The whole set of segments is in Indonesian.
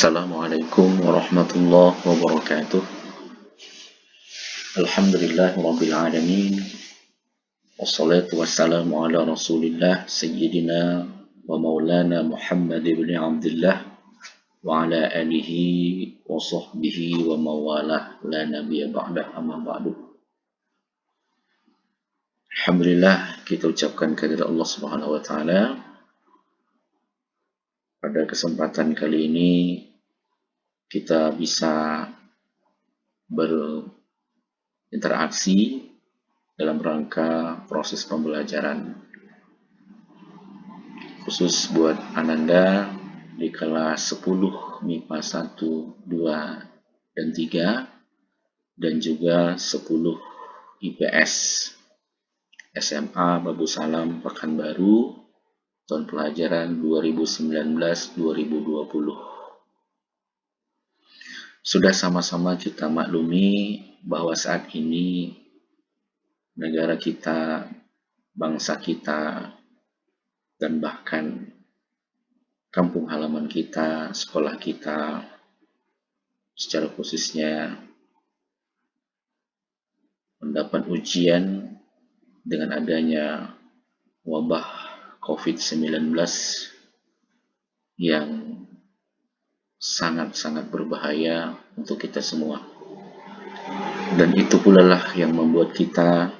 Assalamualaikum warahmatullahi wabarakatuh. Alhamdulillahirabbil alamin. Wassalatu wassalamu ala Rasulillah sayyidina wa maulana Muhammad ibn Abdullah wa ala alihi wa sahbihi wa mawalah la nabiyya ba'dah amma ba'du. Alhamdulillah, kita ucapkan kehadirat Allah Subhanahu wa taala. Pada kesempatan kali ini kita bisa berinteraksi dalam rangka proses pembelajaran, khusus buat Ananda di kelas 10 MIPA 1, 2, dan 3, dan juga 10 IPS SMA Babu Salam Pekanbaru tahun pelajaran 2019-2020. Sudah sama-sama kita maklumi bahwa saat ini negara kita, bangsa kita, dan bahkan kampung halaman kita, sekolah kita, secara khususnya mendapat ujian dengan adanya wabah COVID-19 yang sangat-sangat berbahaya untuk kita semua. Dan itu pula lah yang membuat kita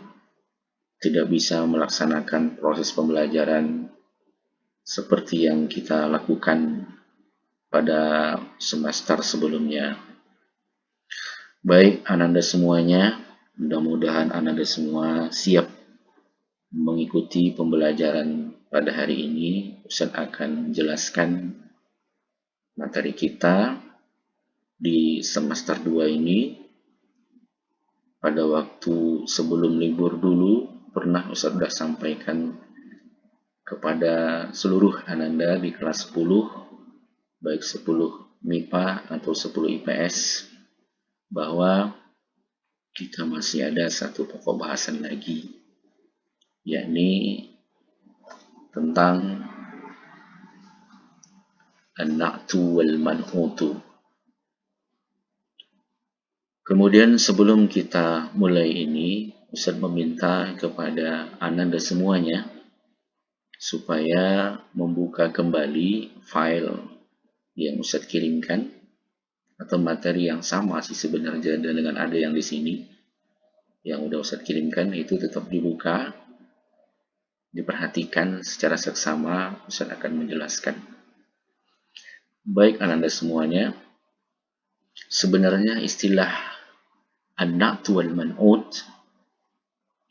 tidak bisa melaksanakan proses pembelajaran seperti yang kita lakukan pada semester sebelumnya. Baik Ananda semuanya, mudah-mudahan Ananda semua siap mengikuti pembelajaran pada hari ini. Ustaz akan menjelaskan materi kita di semester 2 ini. Pada waktu sebelum libur dulu, pernah Ustaz sudah sampaikan kepada seluruh Ananda di kelas 10, baik 10 MIPA atau 10 IPS, bahwa kita masih ada satu pokok bahasan lagi, yakni tentang an-na'tu wal man'utu. Kemudian sebelum kita mulai ini, Ustaz meminta kepada Ananda semuanya supaya membuka kembali file yang Ustaz kirimkan, atau materi yang sama sih sebenarnya dengan ada yang di sini yang udah Ustaz kirimkan, itu tetap dibuka, diperhatikan secara seksama. Ustaz akan menjelaskan. Baik Ananda semuanya, sebenarnya istilah an-na'tu wal man'ut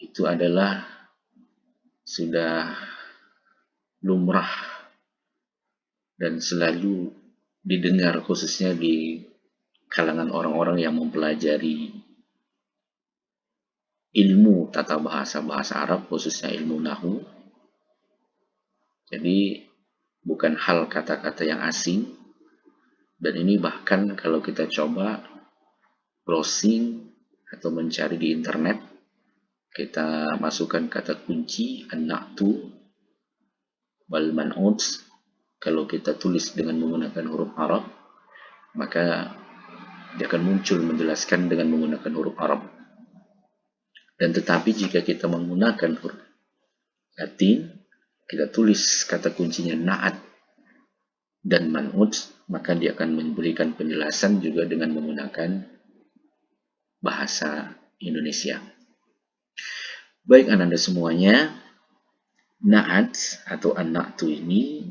itu adalah sudah lumrah dan selalu didengar, khususnya di kalangan orang-orang yang mempelajari ilmu tata bahasa Arab, khususnya ilmu nahwu. Jadi bukan hal kata-kata yang asing, dan ini bahkan kalau kita coba browsing atau mencari di internet, kita masukkan kata kunci an-na'tu wal man'ut, kalau kita tulis dengan menggunakan huruf Arab, maka dia akan muncul menjelaskan dengan menggunakan huruf Arab. Dan tetapi jika kita menggunakan huruf Latin, kita tulis kata kuncinya na'at dan man'ut, maka dia akan memberikan penjelasan juga dengan menggunakan bahasa Indonesia. Baik Ananda semuanya, na'at atau an-na'tu ini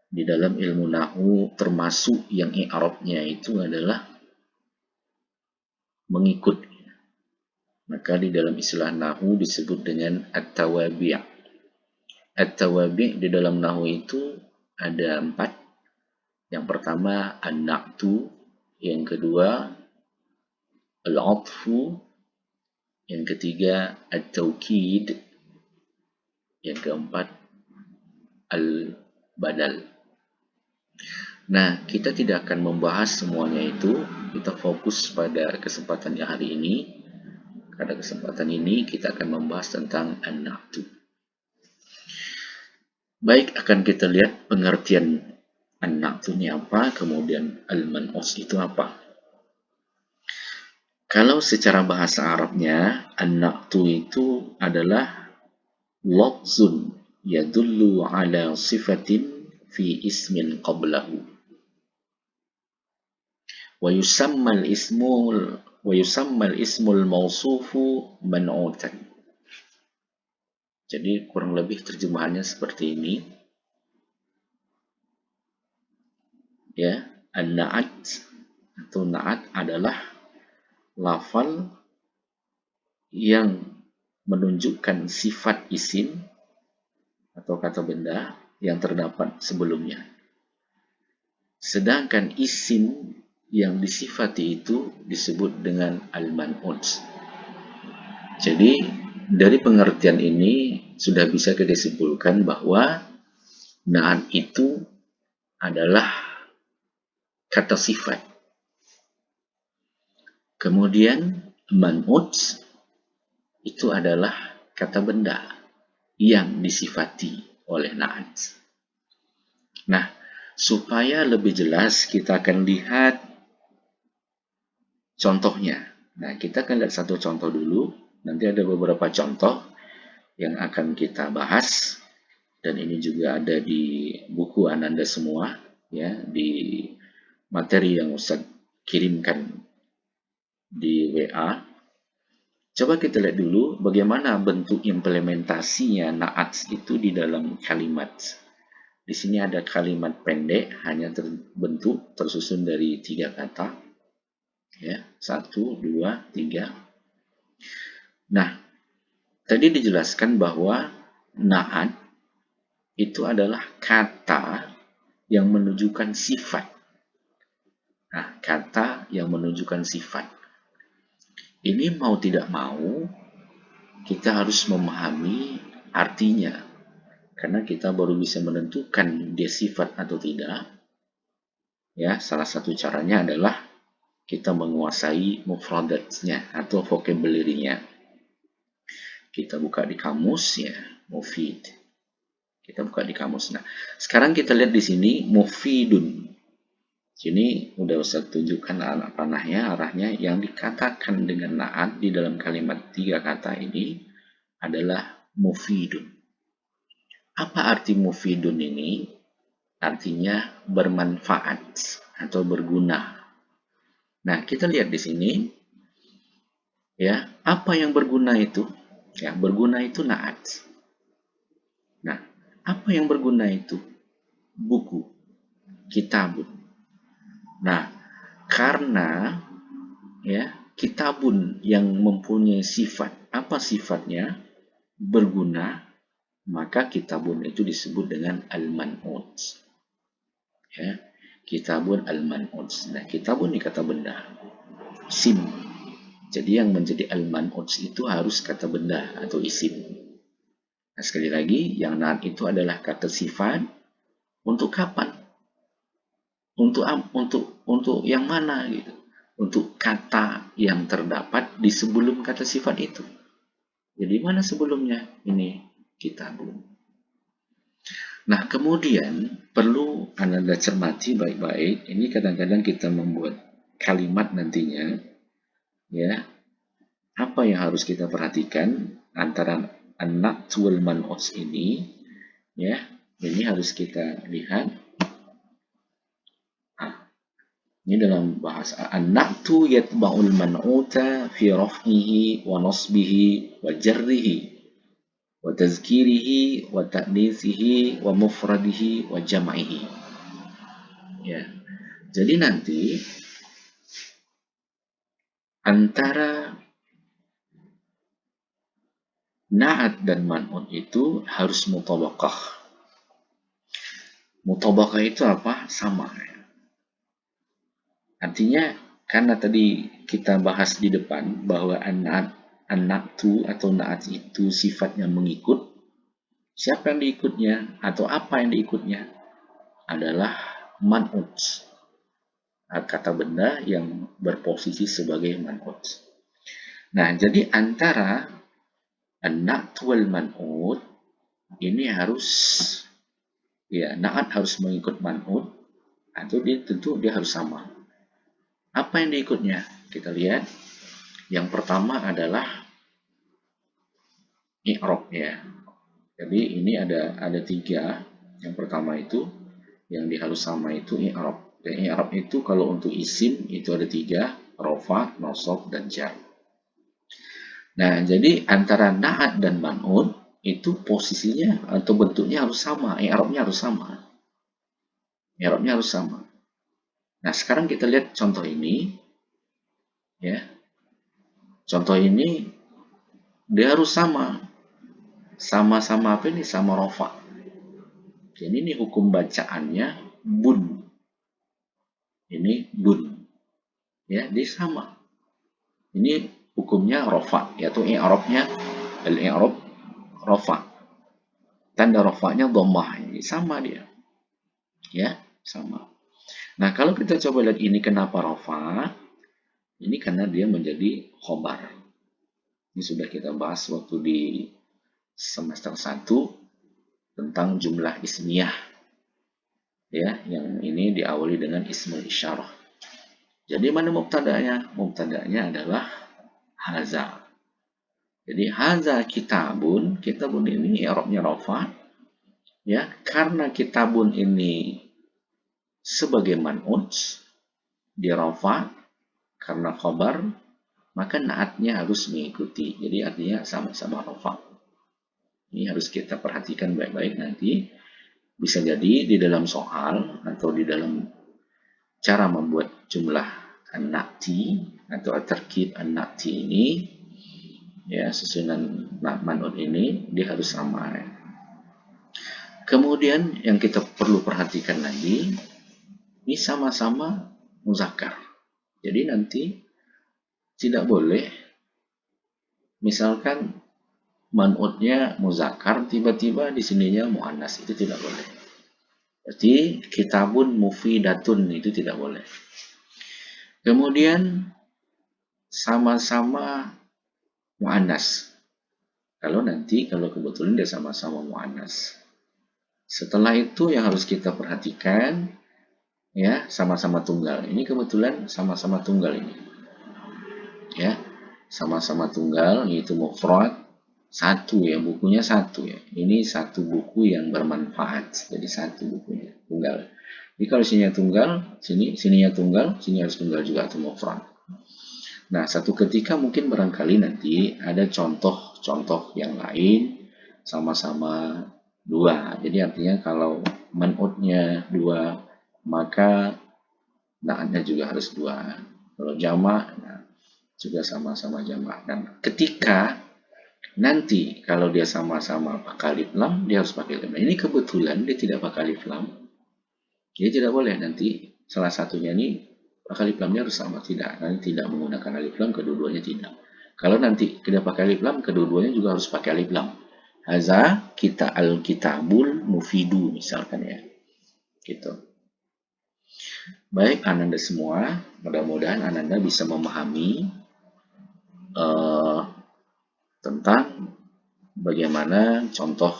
di dalam ilmu nahwu termasuk yang i'rabnya itu adalah mengikut. Maka di dalam istilah nahwu disebut dengan at-tawabi'. At-tawabi' di dalam nahwu itu ada 4. Yang pertama an-na'tu, yang kedua al-'athfu, yang ketiga at-taukid, yang keempat al-badal. Nah, kita tidak akan membahas semuanya itu. Kita fokus pada kesempatan hari ini. Pada kesempatan ini kita akan membahas tentang an-na'tu. Baik, akan kita lihat pengertian An-na'tu ini apa, kemudian al-man'ut itu apa. Kalau secara bahasa Arabnya, an-na'tu itu adalah lafzun yadullu ala sifatin fi ismin qablahu wa yusammal ismul mausufu man'utan. Jadi kurang lebih terjemahannya seperti ini. Ya, an-na'at atau na'at adalah lafal yang menunjukkan sifat isim atau kata benda yang terdapat sebelumnya. Sedangkan isim yang disifati itu disebut dengan al-man'ut. Jadi dari pengertian ini sudah bisa kita simpulkan bahwa na'at itu adalah kata sifat. Kemudian man'ut itu adalah kata benda yang disifati oleh na'at. Nah, supaya lebih jelas kita akan lihat contohnya. Nah, kita akan lihat satu contoh dulu. Nanti ada beberapa contoh yang akan kita bahas. Dan ini juga ada di buku Ananda semua, ya, di materi yang Ustaz kirimkan di WA. Coba kita lihat dulu bagaimana bentuk implementasinya na'at itu di dalam kalimat. Di sini ada kalimat pendek, hanya tersusun dari 3 kata. Ya, 1, 2, 3. Nah, tadi dijelaskan bahwa na'at itu adalah kata yang menunjukkan sifat. Nah, kata yang menunjukkan sifat. Ini mau tidak mau, kita harus memahami artinya. Karena kita baru bisa menentukan dia sifat atau tidak. Ya, salah satu caranya adalah kita menguasai mufradatnya atau vocabulary-nya. Kita buka di kamus ya, mufid. Kita buka di kamus. Nah, sekarang kita lihat di sini mufidun. Sini udah usah tunjukkan anak panahnya, arahnya yang dikatakan dengan na'at di dalam kalimat 3 kata ini adalah mufidun. Apa arti mufidun ini? Artinya bermanfaat atau berguna. Nah, kita lihat di sini ya, apa yang berguna itu? Ya, berguna itu na'at. Nah, apa yang berguna itu? Buku, kitabun. Nah, karena ya, kitabun yang mempunyai sifat, apa sifatnya? Berguna, maka kitabun itu disebut dengan al-man'ut. Ya, kitabun al-man'ut. Nah, kitabun ini kata benda. Sim. Jadi yang menjadi al-man'ut itu harus kata benda atau isim. Nah, sekali lagi, yang na'at itu adalah kata sifat. Untuk kapan? Untuk yang mana gitu? Untuk kata yang terdapat di sebelum kata sifat itu. Jadi mana sebelumnya? Ini kitabun. Nah, kemudian perlu Anda cermati baik-baik. Ini kadang-kadang kita membuat kalimat nantinya, ya. Apa yang harus kita perhatikan antara an-na'tu wal man'ut ini, ya. Ini harus kita lihat. Ini dalam bahasa an-na'tu yatba'ul man'uta fi raf'ihi wa nasbihi wa jarrihi wa tazkirihi wa ta'nithihi wa mufradihi wa jam'ihi. Ya. Jadi nanti antara na'at dan man'ut itu harus mutabaqah. Mutabaqah itu apa? Sama. Artinya karena tadi kita bahas di depan bahwa an-na'tu atau na'at itu sifatnya mengikut. Siapa yang diikutnya atau apa yang diikutnya? Adalah man'ut. Kata benda yang berposisi sebagai man'ut. Nah, jadi antara an-na'tu wal man'ut ini harus ya, na'at harus mengikut man'ut, Itu tentu dia harus sama. Apa yang diikutnya? Kita lihat. Yang pertama adalah i'rab ya. Jadi ini ada tiga. Yang pertama itu yang harus sama itu i'rab. Dan i'rab itu kalau untuk isim itu ada tiga, rofa, nasab, dan jar. Nah, jadi antara na'at dan man'ut itu posisinya atau bentuknya harus sama, i'rabnya harus sama. I'rabnya harus sama. Nah, sekarang kita lihat contoh ini ya. Contoh ini dia harus sama. Sama-sama apa ini? Sama rofa. Jadi ini hukum bacaannya bun. Ini bun. Ya, dia sama. Ini hukumnya rofa, yaitu i'rabnya al-i'rab rofa. Tanda rofanya dhammah. Ini sama dia. Ya, sama. Nah, kalau kita coba lihat ini kenapa rofa? Ini karena dia menjadi khobar. Ini sudah kita bahas waktu di semester 1 tentang jumlah ismiyah. Ya, yang ini diawali dengan ismul isyarah. Jadi mana mubtada'nya? Mubtada'nya adalah haza. Jadi haza kitabun, kitabun ini i'rabnya rafa. Ya, karena kitabun ini sebagai man'ut di rafa karena khabar, maka naatnya harus mengikuti. Jadi artinya sama-sama rafa. Ini harus kita perhatikan baik-baik nanti. Bisa jadi di dalam soal atau di dalam cara membuat jumlah an-na'ti atau at-tarkib an-na'ti ini, ya, susunan man'ut ini dia harus sama. Kemudian yang kita perlu perhatikan lagi, ini sama-sama muzakkar. Jadi nanti tidak boleh misalkan man'utnya muzakkar tiba-tiba di sininya muannas, itu tidak boleh. Berarti kitabun mufidatun itu tidak boleh. Kemudian sama-sama muannas. Kalau kebetulan dia sama-sama muannas. Setelah itu yang harus kita perhatikan, ya, sama-sama tunggal. Ini kebetulan sama-sama tunggal ini. Ya, sama-sama tunggal, yaitu mufrad satu ya, bukunya satu ya. Ini satu buku yang bermanfaat. Jadi satu bukunya tunggal. Jadi kalau sininya tunggal, sininya tunggal, sini harus tunggal juga atau mufrad. Nah, satu ketika mungkin barangkali nanti ada contoh-contoh yang lain sama-sama dua. Jadi artinya kalau man'utnya dua, maka na'atnya juga harus dua. Kalau jamak, nah, juga sama-sama jamak. Dan ketika nanti kalau dia sama-sama pakai alif lam, dia harus pakai alif lam. Ini kebetulan dia tidak pakai alif lam. Jadi tidak boleh nanti salah satunya ini pakai alif lamnya harus sama. Tidak, nanti tidak menggunakan alif lam, kedua-duanya tidak. Kalau nanti tidak pakai alif lam, kedua-duanya juga harus pakai alif lam. Haza kita al-kitabul mufidu misalkan ya. Gitu. Baik Ananda semua, mudah-mudahan Ananda bisa memahami tentang bagaimana contoh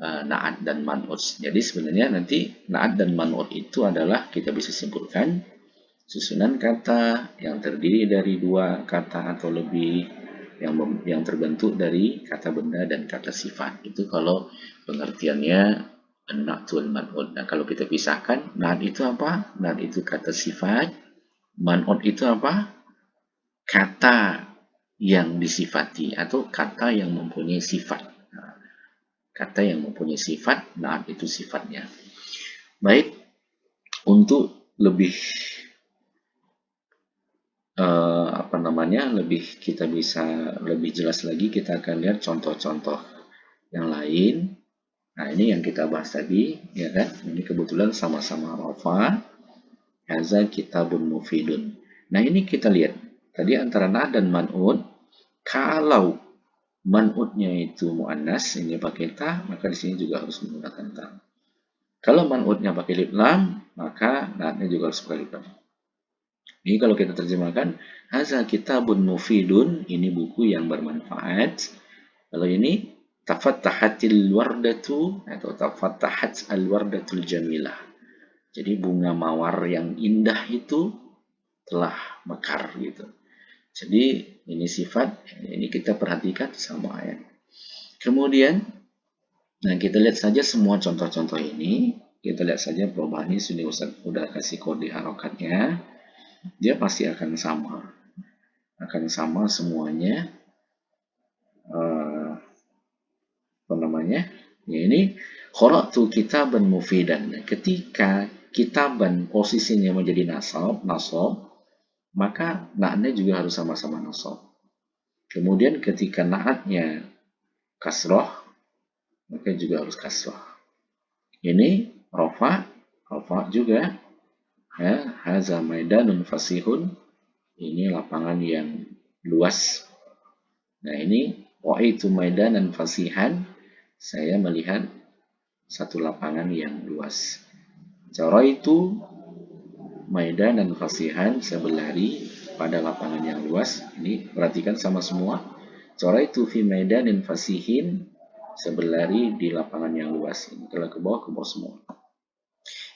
na'at dan man'ut. Jadi sebenarnya nanti na'at dan man'ut itu adalah kita bisa simpulkan susunan kata yang terdiri dari dua kata atau lebih yang terbentuk dari kata benda dan kata sifat. Itu kalau pengertiannya an-na'tu wal man'ut. Nah, kalau kita pisahkan, na'at itu apa? Na'at itu kata sifat, man'ut itu apa? Kata yang disifati atau kata yang mempunyai sifat. Nah, kata yang mempunyai sifat, na'at itu sifatnya. Baik, untuk lebih lebih kita bisa lebih jelas lagi, kita akan lihat contoh-contoh yang lain. Nah, ini yang kita bahas tadi, ya kan? Ini kebetulan sama-sama rafa. Haza kitabun mufidun. Nah, ini kita lihat tadi antara na dan man'ut. Kalau man'utnya itu muannas, ini pakai ta, maka di sini juga harus menggunakan ta. Kalau man'utnya pakai alif lam, maka na-nya juga harus pakai alif lam. Ini kalau kita terjemahkan, haza kitabun mufidun, ini buku yang bermanfaat. Kalau ini, tafattahatil wardatu atau tafattahat al wardatul jamilah. Jadi bunga mawar yang indah itu telah mekar gitu. Jadi ini sifat, ini kita perhatikan sama ayat. Kemudian, nah kita lihat saja semua contoh-contoh ini. Kita lihat saja perubahan ini sudah kasih kode harokatnya. Dia pasti akan sama semuanya. Apa namanya? Ya, ini qara'tu kitaban mufidan. Ketika kitaban posisinya menjadi nasab, maka naatnya juga harus sama-sama nasab. Kemudian ketika naatnya kasroh, maka juga harus kasroh. Ini rofa juga. Ya, haza maidanun fasihun. Ini lapangan yang luas. Nah ini wa'aitu maidanan fasihan. Saya melihat satu lapangan yang luas. Cara itu maidanan fasihan, saya berlari pada lapangan yang luas. Ini perhatikan sama semua. Cara itu fi maidanin fasihin, saya berlari di lapangan yang luas. Ini kalau ke bawah semua.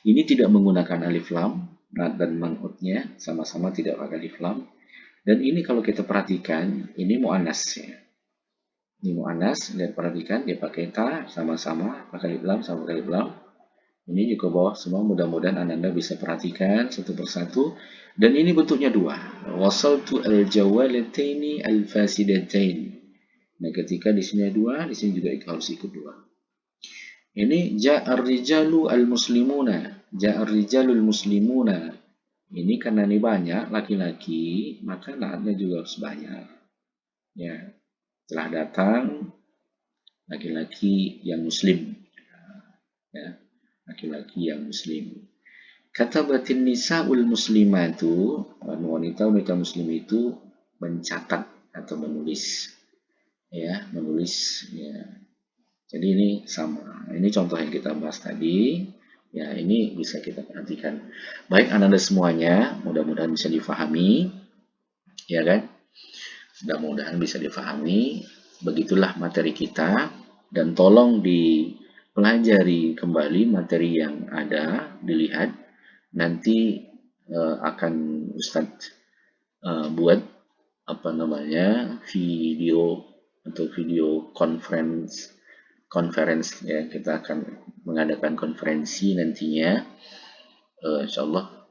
Ini tidak menggunakan alif lam, dan man'utnya sama-sama tidak pakai alif lam. Dan ini kalau kita perhatikan, ini mu'annas ya. Ini mu'annas, lihat perhatikan, dia pakai ta sama-sama, pakai alif lam sama pakai alif lam. Ini juga bawah semua, mudah-mudahan Anda bisa perhatikan satu persatu. Dan ini bentuknya dua. Wasaltu al-jawalataini al-fasidatain. Nah, ketika di sini dua, di sini juga harus ikut dua. Ini ja'ar rijalu al-muslimuna. Ja'ar rijalul muslimuna. Ini karena ini banyak laki-laki, maka naatnya juga harus banyak. Ya, telah datang laki-laki yang muslim. Ya, laki-laki yang muslim. Katabatin nisa'ul muslimatu, wanita-wanita muslim itu mencatat atau menulis. Ya, menulis ya. Jadi ini sama. Ini contoh yang kita bahas tadi. Ya, ini bisa kita perhatikan. Baik, Anda semuanya, mudah-mudahan bisa difahami. Ya kan? Mudah-mudahan bisa difahami. Begitulah materi kita. Dan tolong dipelajari kembali materi yang ada, dilihat. Nanti akan Ustadz buat apa namanya video atau video conference ya, kita akan mengadakan konferensi nantinya, insya Allah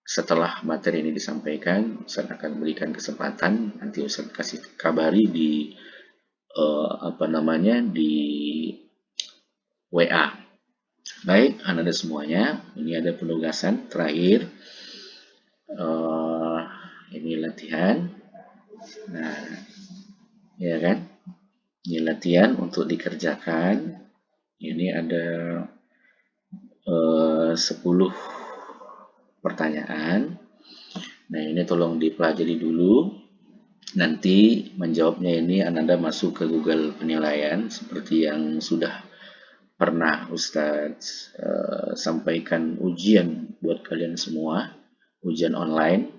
setelah materi ini disampaikan, Ustaz akan berikan kesempatan, nanti Ustaz kasih kabari di apa namanya di WA. Baik, Anda semuanya, ini ada penugasan terakhir. Ini latihan. Nah, ya kan? Ini latihan untuk dikerjakan. Ini ada 10 pertanyaan. Nah, ini tolong dipelajari dulu. Nanti menjawabnya ini Anda masuk ke Google penilaian seperti yang sudah pernah Ustadz sampaikan ujian buat kalian semua, ujian online.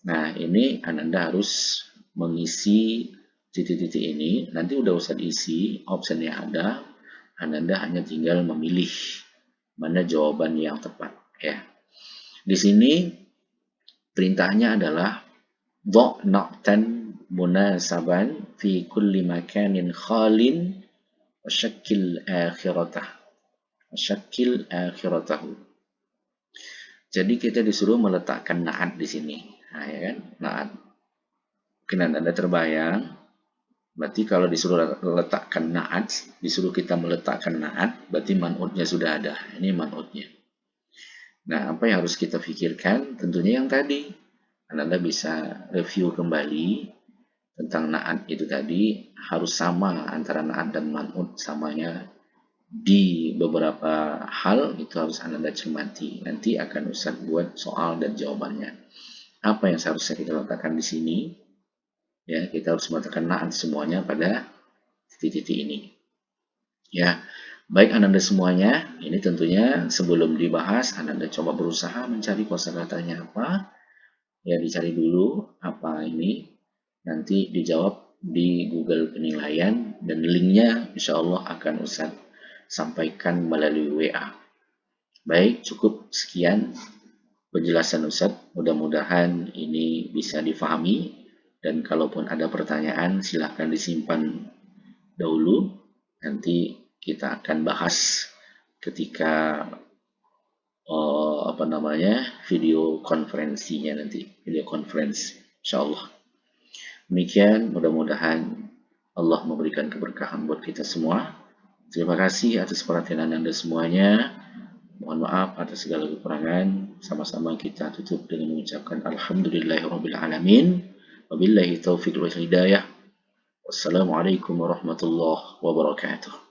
Nah, ini Anda harus mengisi titik-titik ini. Nanti udah Ustadz isi, optionnya ada. Anda hanya tinggal memilih mana jawaban yang tepat ya. Di sini perintahnya adalah dha' naqtan munasaban fi kulli makanin khalin wasyakil akhiratahu. Jadi kita disuruh meletakkan na'at di sini. Nah, ya kan? Na'at. Mungkin Anda terbayang, berarti kalau disuruh letakkan na'at, disuruh kita meletakkan na'at, berarti man'utnya sudah ada. Ini man'utnya. Nah, apa yang harus kita pikirkan? Tentunya yang tadi. Anda bisa review kembali tentang na'at itu tadi, harus sama antara na'at dan man'ut, samanya di beberapa hal itu harus Anda cermati. Nanti akan Ustaz buat soal dan jawabannya. Apa yang seharusnya kita letakkan di sini? Ya, kita harus meletakkan na'at semuanya pada titik-titik ini. Ya, baik Anda semuanya, ini tentunya sebelum dibahas Anda coba berusaha mencari kosakatanya apa. Ya, dicari dulu apa ini. Nanti dijawab di Google penilaian dan linknya insya Allah akan Ustaz sampaikan melalui WA. Baik, cukup sekian penjelasan Ustadz. Mudah-mudahan ini bisa difahami, dan kalaupun ada pertanyaan silahkan disimpan dahulu. Nanti kita akan bahas ketika video konferensinya nanti, video conference insyaallah. Demikian, mudah-mudahan Allah memberikan keberkahan buat kita semua. Terima kasih atas perhatian Anda semuanya. Mohon maaf atas segala kekurangan. Sama-sama kita tutup dengan mengucapkan alhamdulillahirabbil alamin. Wabillahi taufiq wal hidayah. Wassalamualaikum warahmatullahi wabarakatuh.